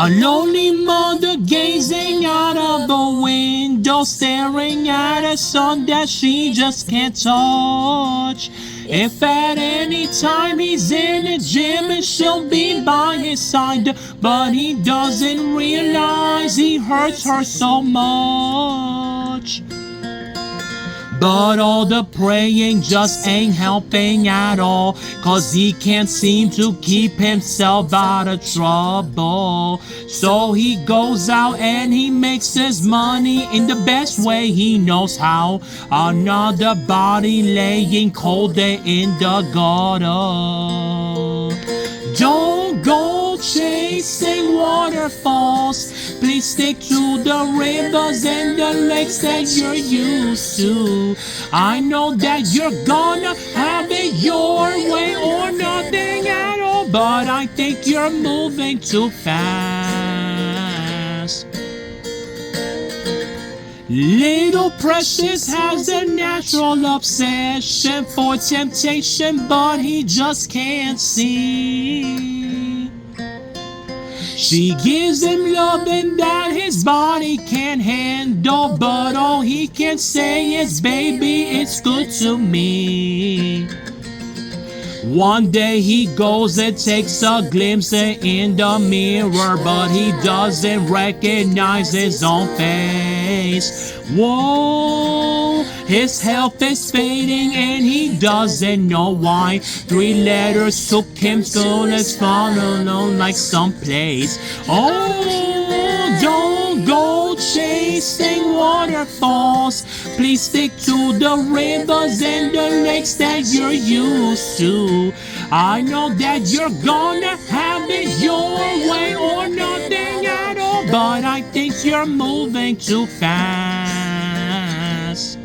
A lonely mother gazing out of the window, staring at a son that she just can't touch. If at any time he's in the gym and she'll be by his side, but he doesn't realize he hurts her so much. But all the praying just ain't helping at all, 'cause he can't seem to keep himself out of trouble. So he goes out and he makes his money in the best way he knows how. Another body laying cold there in the gutter. Don't go chasing waterfalls. Please stick to the rivers and the lakes that you're used to. I know that you're gonna have it your way or nothing at all, but I think you're moving too fast. Little Precious has a natural obsession for temptation, but he just can't see. She gives him loving that his body can't handle, but all he can say is, baby, it's good to me. One day he goes and takes a glimpse in the mirror, but he doesn't recognize his own face. Whoa, his health is fading and he doesn't know why. 3 letters took him so let's follow like someplace. Oh, don't go chasing waterfalls. Please stick to the rivers and the lakes that you're used to. I know that you're gonna have it your way or nothing at all, but I think you're moving too fast.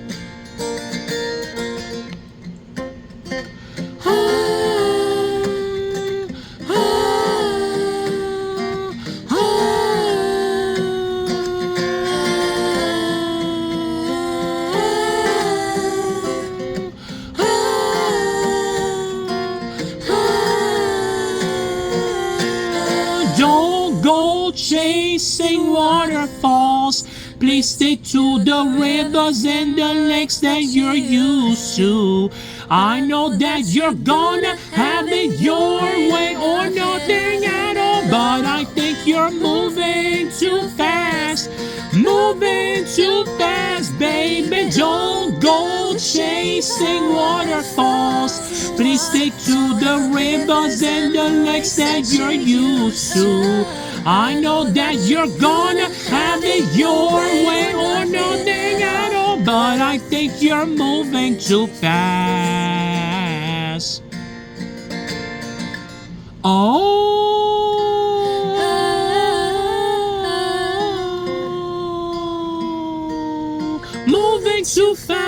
Don't go chasing waterfalls. Please stick to the rivers and the lakes that you're used to. I know that you're gonna have it your way or nothing at all, but I think you're moving too fast. Moving too fast, baby. Don't go chasing waterfalls. Please stick to the rivers and the lakes that you're used to. I know that you're gonna have it your way or nothing at all, but I think you're moving too fast. Oh, moving too fast.